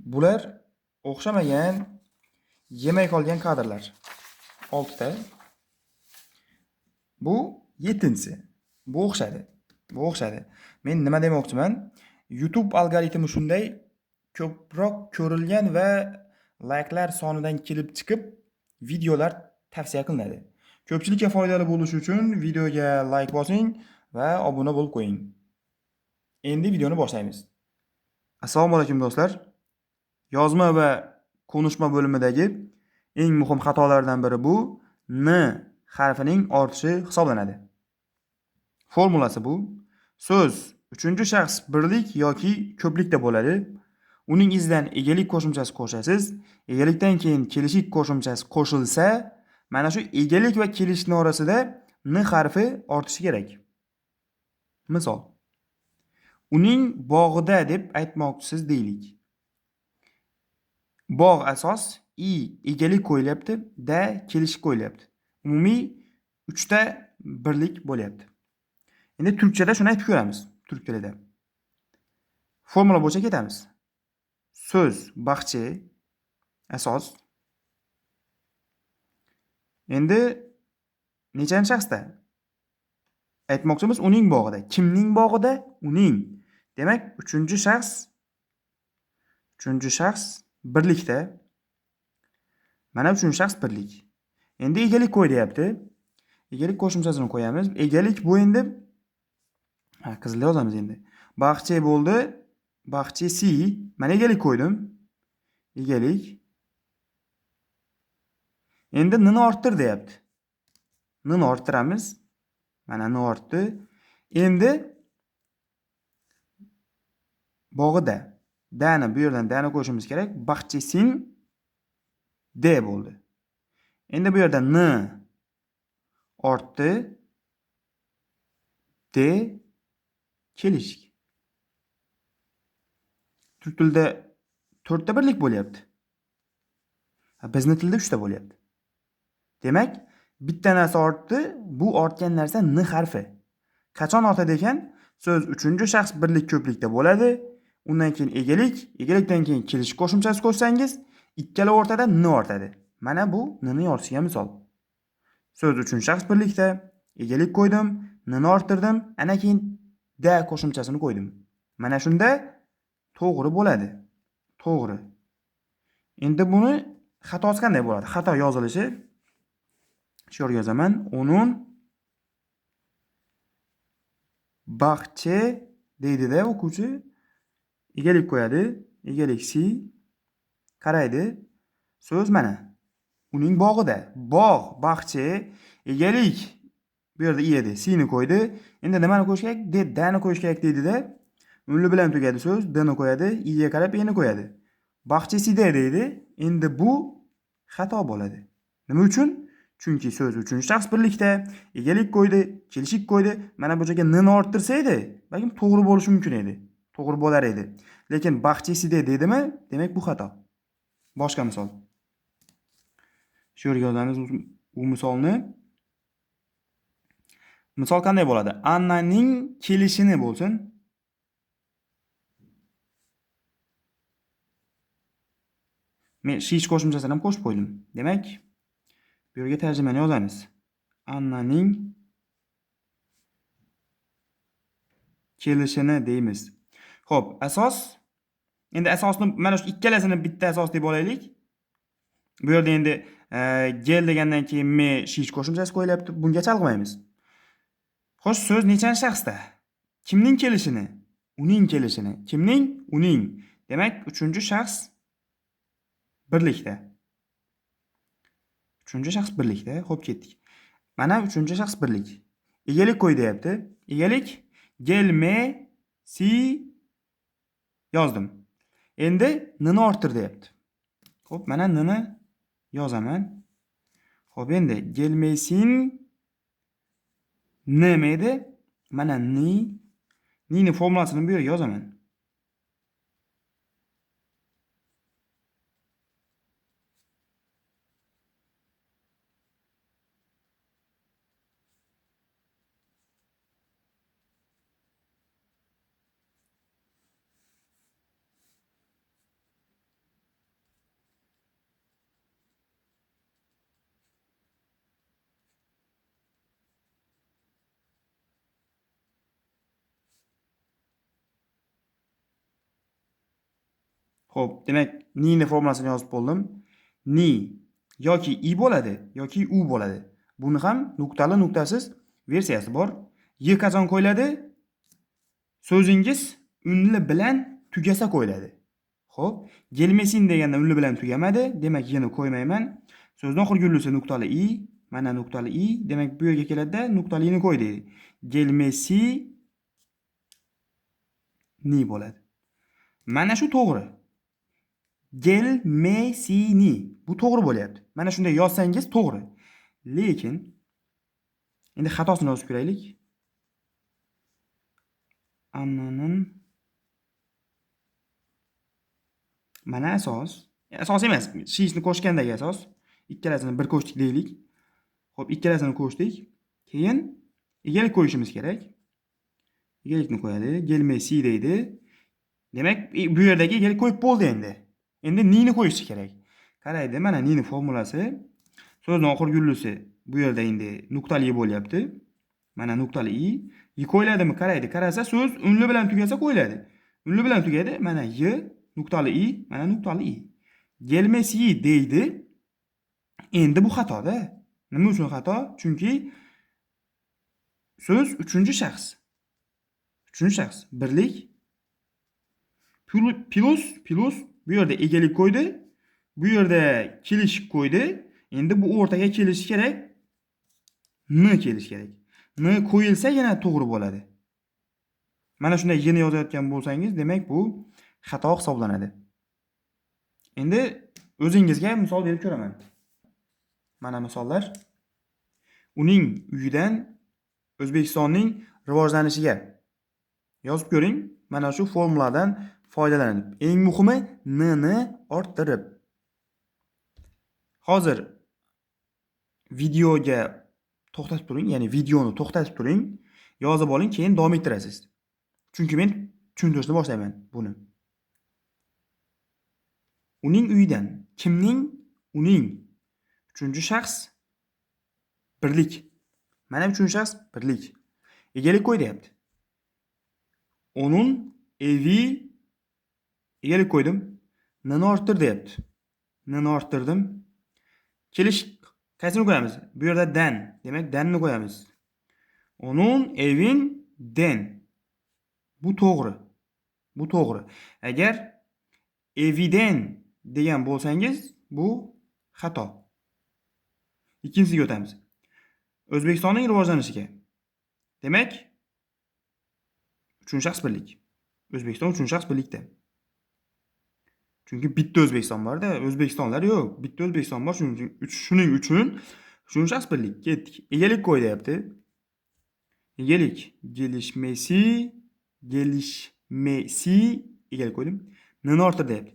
Bular o'xshamagan, yemay qolgan kadrlar. 6 ta. Bu 7-si. Bu o'xshadi. Bu o'xshadi. Men nima demoqchiman? YouTube algoritmi shunday ko'proq ko'rilgan va layklar sonidan kelib chiqib videolar tavsiya qilinadi. Ko'pchilikka foydali bo'lishi uchun videoga layk bosing va obuna bo'lib qo'ying. Endi videoni boshlaymiz. Assalomu alaykum do'stlar. Yozma va konuşma bo'limidagi eng muhim xatolardan biri bu n harfining ortishi hisoblanadi. Formulasi bu: so'z uchinchi shaxs birlik yoki ko'plikda bo'ladi. Uning izidan egalik qo'shimchasi qo'shasiz. Egalikdan keyin kelishik qo'shimchasi qo'shilsa, mana shu egalik va kelishishning orasida n harfi ortishi kerak. Misol: uning bog'ida deb aytmoqchisiz deylik. Bog' asos, egalik qo'yilyapti, kelishik qo'yilyapti. Umumiy 3 ta birlik bo'lyapti. Endi turkchada shuni aytib ko'ramiz, turk tilida. Formula bo'yicha ketamiz. So'z baxchi asos. Endi nechanchi shaxsda? Aytmoqchimiz uning bog'ida. Kimning bog'ida? Uning. Demak, uchinchi shaxs birlikda. Mana uchinchi shaxs birlik. Endi egalik qo'y deyapti. Egalik qo'shimchasini qo'yamiz. Egalik bu endi qizil yozamiz endi. Baxchi bo'ldi. Baxchi si. Mana egalik qo'ydim. Egalik. Endi n ni orttir deyapti. N ni orttiramiz. Mana n ortdi. Endi bog'ida dani bu yerdan dani qo'shishimiz kerak. Baxchisin d bo'ldi. Endi bu yerda n ortdi. D kelishik. Turk tilida 4 ta birlik bo'lyapti. Bizning tilda 3 ta bo'lyapti. Demak, bitta narsa ortdi, bu ortgan narsa n harfi. Qachon ortadi ekan? So'z uchinchi shaxs birlik ko'plikda bo'ladi. Undan keyin egalikdan keyin kelishik qo'shimchasi qo'shsangiz, ikkala o'rtada n ortadi. Mana bu n ning ortishiga misol. So'z uchinchi shaxs birlikda, egalik qo'ydim, n ni orttirdim, ana keyin da qo'shimchasini qo'ydim. Mana shunda to'g'ri bo'ladi. To'g'ri. Endi buni xatosi qanday bo'ladi? Xato yozilishi shu yerga yozaman. Onun baxchi deydi-da o'quvchi. Egalik qo'yadi. Egalik si. Qaraydi. So'z mana. Uning bog'ida. Bog', baxchi, egalik. Bu yerda i edi. Si ni qo'ydi. Endi nimani qo'yish kerak? Dani qo'yish kerak deydi-da. Unli bilan tugadi so'z. Dni qo'yadi. I'ga qarab ni qo'yadi. Baxchisida deydi. Endi bu xato bo'ladi. Nima uchun? Chunki so'z uchinchi shaxs birlikda, egalik qo'ydi, kelishik qo'ydi. Mana bu joyga n ni orttirsa edi, balkim to'g'ri bo'lishi mumkin edi. To'g'ri bo'lar edi. Lekin baxchisida dedimi? Demak bu xato. Boshqa misol. Shu yerga yozamiz u misolni. Misol qanday bo'ladi? Annaning kelishini bo'lsin. Men shish qo'shimchasini ham qo'shib qo'ydim. Demak, bu yerga tarjimani yozamiz. Annaning kelishini deymiz. Xo'p, asos. Endi asosni mana shu ikkalasini bitta asos deb olaylik. Bu yerda endi gel degandan keyin me shish qo'shimchasi qo'yilyapti. Bunga chalg'maymiz. Xo'sh, so'z nechanchi shaxsda? Kimning kelishini? Uning kelishini. Kimning? Uning. Demak, uchinchi shaxs birlikda. Uchinchi shaxs birlikda. Xo'p, ketdik. Mana uchinchi shaxs birlik. Egalik qo'y deyapti. Egalik gelme si yozdim. Endi n ni orttir deyapti. Xo'p, mana n ni yozaman. Xo'p, endi gelmesin nima edi? Mana ni formulasini bu yerga yozaman. Xo'p, demak, ni ni formulasini yozib bo'ldim. Ni yoki i bo'ladi, yoki u bo'ladi. Buni ham nuqtali nuqtasiz versiyasi bor. Y qachon qo'yiladi? So'zingiz unli bilan tugasa qo'yiladi. Xo'p, gelmesin deganda unli bilan tugamadi, demak y ni qo'ymayman. So'zning oxirgi unlisi nuqtali i, mana nuqtali i, demak bu yerga keladi-da, nuqtali i ni qo'y deydi. Gelmesi ni bo'ladi. Mana shu to'g'ri. Gelmesini. Bu to'g'ri bo'lyapti. Mana shunday yozsangiz to'g'ri. Lekin endi xatosini yozib ko'raylik. Annaning mana asos emas, shishni qo'shgandagi asos. Ikkalasini bir qo'shdik deylik. Xo'p, ikkalasini qo'shdik. Keyin egalik qo'yishimiz kerak. Egalikni qo'yadi. Gelmesi deydi. Demak, bu yerdagi egalik qo'yib bo'ldi endi. Endi ni ni qo'yish kerak. Qaraydi, mana ni ni formulasi. So'zning oxirgi unlisi bu yerda endi nuqtali i bo'lyapti. Mana nuqtali i. I qo'yiladimi? Qarasa so'z unli bilan tugasa qo'yiladi. Unli bilan tugadi. Mana y nuqtali i, mana nuqtali i. Gelmesi deydi. Endi bu xatoda. Nima uchun xato? Chunki so'z uchinchi shaxs. Uchinchi shaxs. Birlik plus bu yerda egalik qo'ydi. Bu yerda kelish qo'ydi. Endi bu o'rtaga kelishi kerak. N kelish kerak. N qo'yilsa yana to'g'ri bo'ladi. Mana shunday y ni yozayotgan bo'lsangiz, demak bu xato hisoblanadi. Endi o'zingizga misol berib ko'raman. Mana misollar. Uning uyidan O'zbekistonning rivojlanishiga yozib ko'ring. Mana shu formuladan foydalanib. Eng muhimi n ni orttirib. Hozir videoga to'xtatib turing, ya'ni videoni to'xtatib turing, yozib oling, keyin davom ettirasiz. Chunki men tushuntirishni boshlayman buni. Uning uyidan, kimning? Uning. Uchinchi shaxs birlik. Mana uchinchi shaxs birlik. Egalik qo'y deyapti. Onun evi egalik qo'ydim. Nini orttir deyapti. Nini orttirdim. Kelish qaysini qo'yamiz? Bu yerda dan, demak danni qo'yamiz. Onun evin den. Bu to'g'ri. Bu to'g'ri. Agar eviden degan bo'lsangiz, bu xato. Ikkinchisiga o'tamiz. O'zbekistonning rivojlanishiga. Demak, uchinchi shaxs birlik. O'zbekiston uchinchi shaxs birlikda. Chunki bitta O'zbekiston bor-da, O'zbekistonlar yo'q. Bitta O'zbekiston bor, shuning uchun uchinchi shaxs birlik. Ketdik. Egalik qo'y deyapti. Egalik. Gelişmesi egalik qo'ydim. Nini orttir deyapti.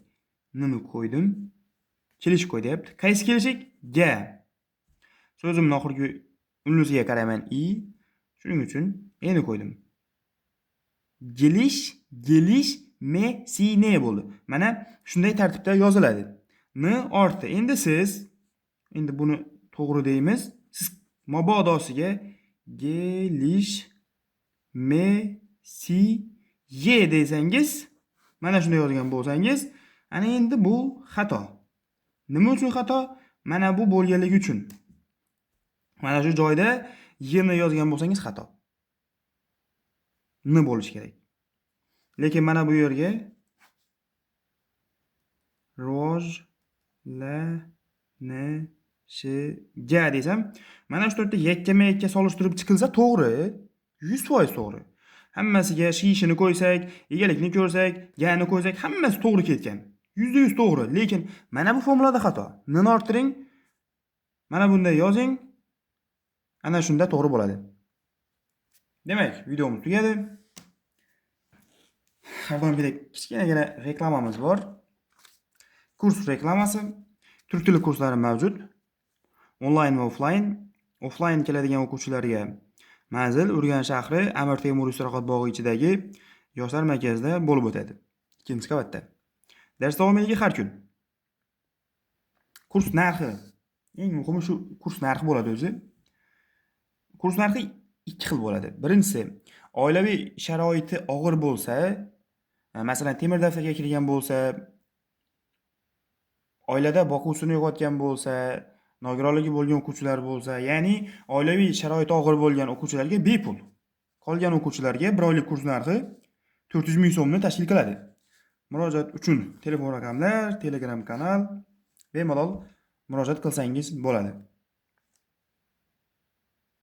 Nini qo'ydim. Kelish qo'y deyapti. Qaysi kelishik? Ga. So'zimning oxirgi unlisiga qarayman i. Shuning uchun eni qo'ydim. Gelişmesine bo'ldi. Mana shunday tartibda yoziladi. N orti. Endi buni to'g'ri deymiz. Siz mabodosiga gelişmesiye desangiz, mana shunday yozgan bo'lsangiz, ana endi bu xato. Nima uchun xato? Mana bu bo'lganligi uchun. Mana shu joyda y ni yozgan bo'lsangiz xato. N bo'lishi kerak. Lekin mana bu yerga rivojlanishiga desam, mana shu yerda yakkama-yakka solishtirib chiqilsa to'g'ri, 100% to'g'ri. Hammasiga shishini qo'ysak, egalikni ko'rsak, gani qo'ysak, hammasi to'g'ri ketgan. 100% to'g'ri. Lekin mana bu formulada xato. Nini orttiring. Mana bunday yozing. Ana shunda to'g'ri bo'ladi. Demak, videomiz tugadi. Har doimgidek kichkinagina reklamamiz bor. Kurs reklamasi. Turk tili kurslari mavjud. Onlayn va offlayn. Offlayn keladigan o'quvchilarga manzil Urganch shahri Amir Temur istirohat bog'i ichidagi yoshlar markazida bo'lib o'tadi. 2-qavatda. Dars davomiyligi har kun. Kurs narxi. Eng muhimi shu kurs narxi bo'ladi o'zi. Kurs narxi ikki xil bo'ladi. Birinchisi, oilaviy sharoiti og'ir bo'lsa, masalan, temir daftarga kirgan bo'lsa, oilada boquvchisini yo'qotgan bo'lsa, nogironligi bo'lgan o'quvchilar bo'lsa, ya'ni oilaviy sharoiti og'ir bo'lgan o'quvchilarga bepul. Qolgan o'quvchilarga 1 oylik kurs narxi 400 ming so'mni tashkil qiladi. Murojaat uchun telefon raqamlar, Telegram kanal bemalol murojaat qilsangiz bo'ladi.